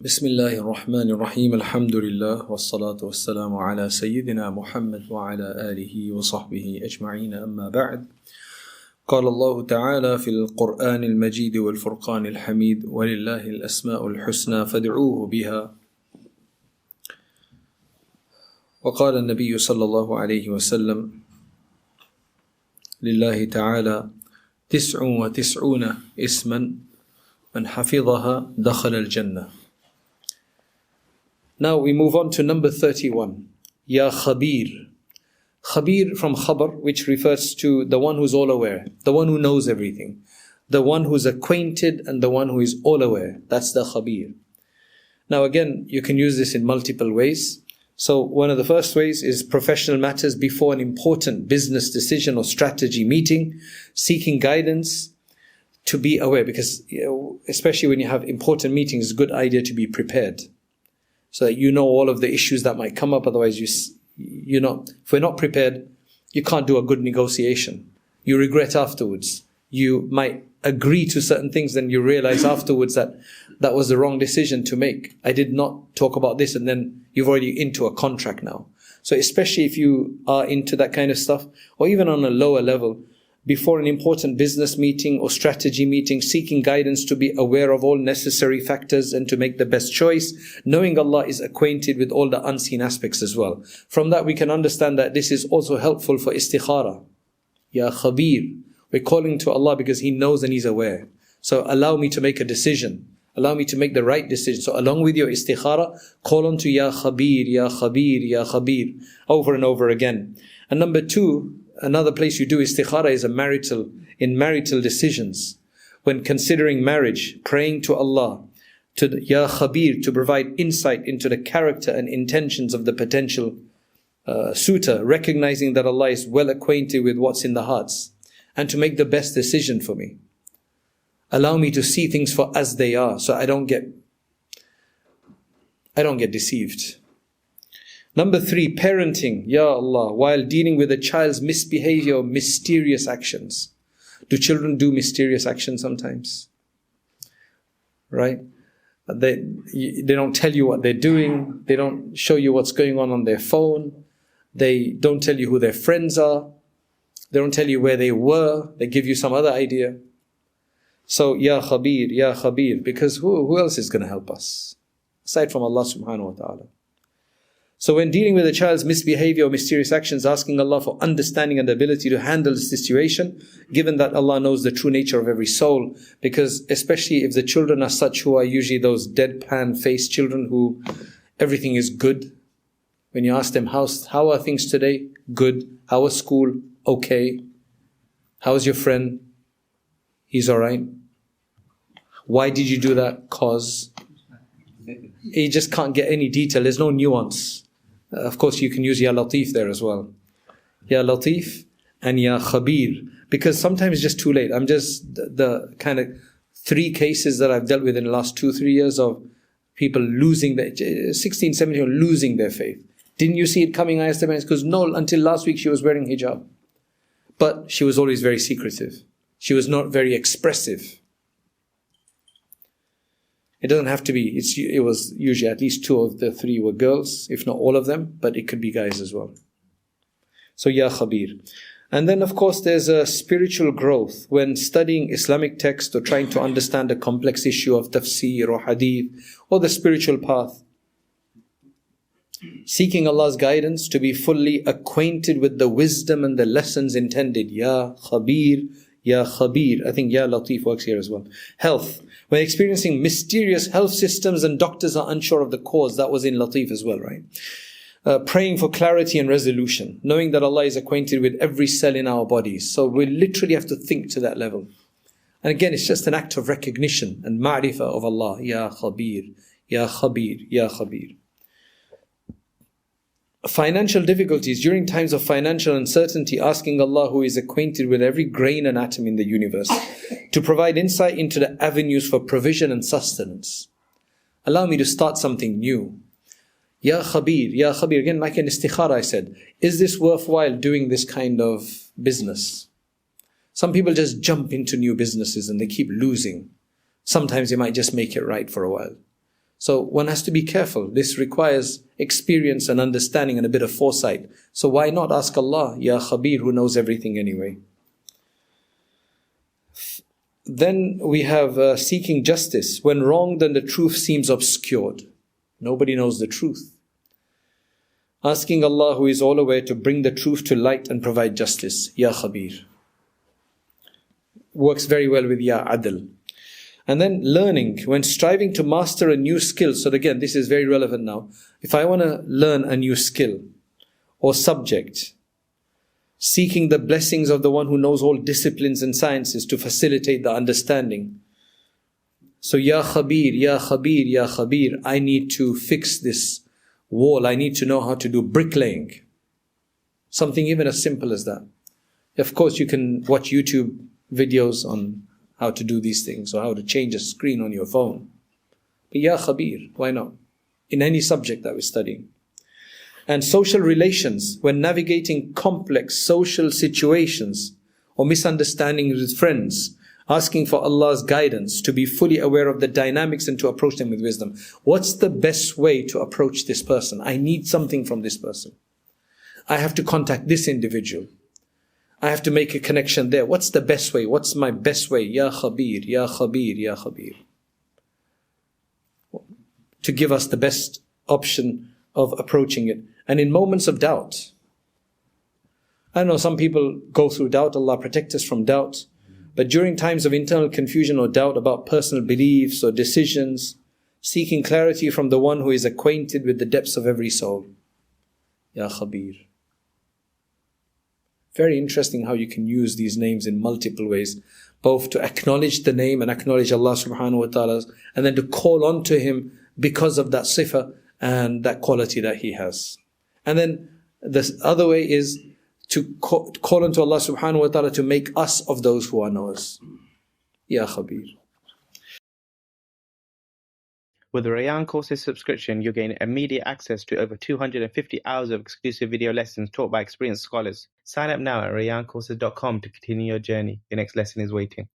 بسم الله الرحمن الرحيم الحمد لله والصلاة والسلام على سيدنا محمد وعلى آله وصحبه أجمعين أما بعد قال الله تعالى في القرآن المجيد والفرقان الحميد ولله الأسماء الحسنى فادعوه بها وقال النبي صلى الله عليه وسلم لله تعالى 99 اسما من حفظها دخل الجنة. Now we move on to number 31. Ya Khabeer. Khabeer from Khabar, which refers to the one who's all aware, the one who knows everything, the one who's acquainted and the one who is all aware. That's the Khabeer. Now again, you can use this in multiple ways. So one of the first ways is professional matters before an important business decision or strategy meeting, seeking guidance to be aware, because especially when you have important meetings, it's a good idea to be prepared, so that you know all of the issues that might come up. Otherwise, if we're not prepared, you can't do a good negotiation. You regret afterwards. You might agree to certain things, then you realize afterwards that that was the wrong decision to make. I did not talk about this, and then you've already into a contract now. So especially if you are into that kind of stuff, or even on a lower level, before an important business meeting or strategy meeting, seeking guidance to be aware of all necessary factors and to make the best choice, knowing Allah is acquainted with all the unseen aspects as well. From that we can understand that this is also helpful for istikhara. Ya Khabeer. We're calling to Allah because He knows and He's aware. So allow me to make a decision. Allow me to make the right decision. So along with your istikhara, call on to Ya Khabeer, Ya Khabeer, Ya Khabeer, over and over again. And number two, another place you do istikhara is in marital decisions. When considering marriage, praying to Allah, to Ya Khabeer, to provide insight into the character and intentions of the potential suitor, recognizing that Allah is well acquainted with what's in the hearts, and to make the best decision for me. Allow me to see things for as they are, so I don't get deceived. Number three, parenting, Ya Allah, while dealing with a child's misbehavior or mysterious actions. Do children do mysterious actions sometimes? Right? They don't tell you what they're doing. They don't show you what's going on their phone. They don't tell you who their friends are. They don't tell you where they were. They give you some other idea. So, Ya Khabeer, Ya Khabeer, because who else is going to help us? Aside from Allah subhanahu wa ta'ala. So when dealing with a child's misbehavior or mysterious actions, asking Allah for understanding and the ability to handle the situation, given that Allah knows the true nature of every soul, because especially if the children are such who are usually those deadpan-faced children who everything is good. When you ask them, how are things today? Good. How was school? Okay. How's your friend? He's alright. Why did you do that? Cause. You just can't get any detail. There's no nuance. Of course, you can use Ya Latif there as well. Ya Latif and Ya Khabeer. Because sometimes it's just too late. I'm just the kind of 3 cases that I've dealt with in the last 2-3 years of people losing their, 16, 17, losing their faith. Didn't you see it coming? I asked them, because no, until last week she was wearing hijab. But she was always very secretive. She was not very expressive. It doesn't have to be, it was usually at least 2 of the 3 were girls, if not all of them, but it could be guys as well. So Ya Khabeer. And then of course there's a spiritual growth when studying Islamic text or trying to understand a complex issue of tafsir or hadith or the spiritual path. Seeking Allah's guidance to be fully acquainted with the wisdom and the lessons intended. Ya Khabeer, Ya Khabeer. I think Ya Latif works here as well. Health. When experiencing mysterious health systems and doctors are unsure of the cause, that was in Latif as well, right? Praying for clarity and resolution, knowing that Allah is acquainted with every cell in our bodies. So we literally have to think to that level. And again, it's just an act of recognition and ma'rifah of Allah. Ya Khabeer, Ya Khabeer, Ya Khabeer. Financial difficulties, during times of financial uncertainty, asking Allah, who is acquainted with every grain and atom in the universe, to provide insight into the avenues for provision and sustenance. Allow me to start something new. Ya Khabeer, Ya Khabeer. Again, like in istikhara I said, is this worthwhile doing this kind of business? Some people just jump into new businesses and they keep losing. Sometimes they might just make it right for a while. So one has to be careful. This requires experience and understanding and a bit of foresight. So why not ask Allah, Ya Khabeer, who knows everything anyway? Then we have seeking justice. When wronged, then the truth seems obscured. Nobody knows the truth. Asking Allah, who is all aware, to bring the truth to light and provide justice. Ya Khabeer. Works very well with Ya Adl. And then learning, when striving to master a new skill. So again, this is very relevant now. If I want to learn a new skill or subject, seeking the blessings of the one who knows all disciplines and sciences to facilitate the understanding. So Ya Khabeer, Ya Khabeer, Ya Khabeer, I need to fix this wall. I need to know how to do bricklaying. Something even as simple as that. Of course, you can watch YouTube videos on how to do these things or how to change a screen on your phone. But Ya Khabeer, why not? In any subject that we're studying. And social relations, when navigating complex social situations or misunderstandings with friends, asking for Allah's guidance to be fully aware of the dynamics and to approach them with wisdom. What's the best way to approach this person? I need something from this person. I have to contact this individual. I have to make a connection there. What's the best way? What's my best way? Ya Khabeer, Ya Khabeer, Ya Khabeer. To give us the best option of approaching it. And in moments of doubt, I know some people go through doubt. Allah protect us from doubt. But during times of internal confusion or doubt about personal beliefs or decisions, seeking clarity from the one who is acquainted with the depths of every soul. Ya Khabeer. Very interesting how you can use these names in multiple ways. Both to acknowledge the name and acknowledge Allah subhanahu wa ta'ala, and then to call on to Him because of that sifa and that quality that He has. And then the other way is to call on to Allah subhanahu wa ta'ala to make us of those who are knowers. Ya Khabeer. With the Rayyan Courses subscription, you'll gain immediate access to over 250 hours of exclusive video lessons taught by experienced scholars. Sign up now at rayyancourses.com to continue your journey. Your next lesson is waiting.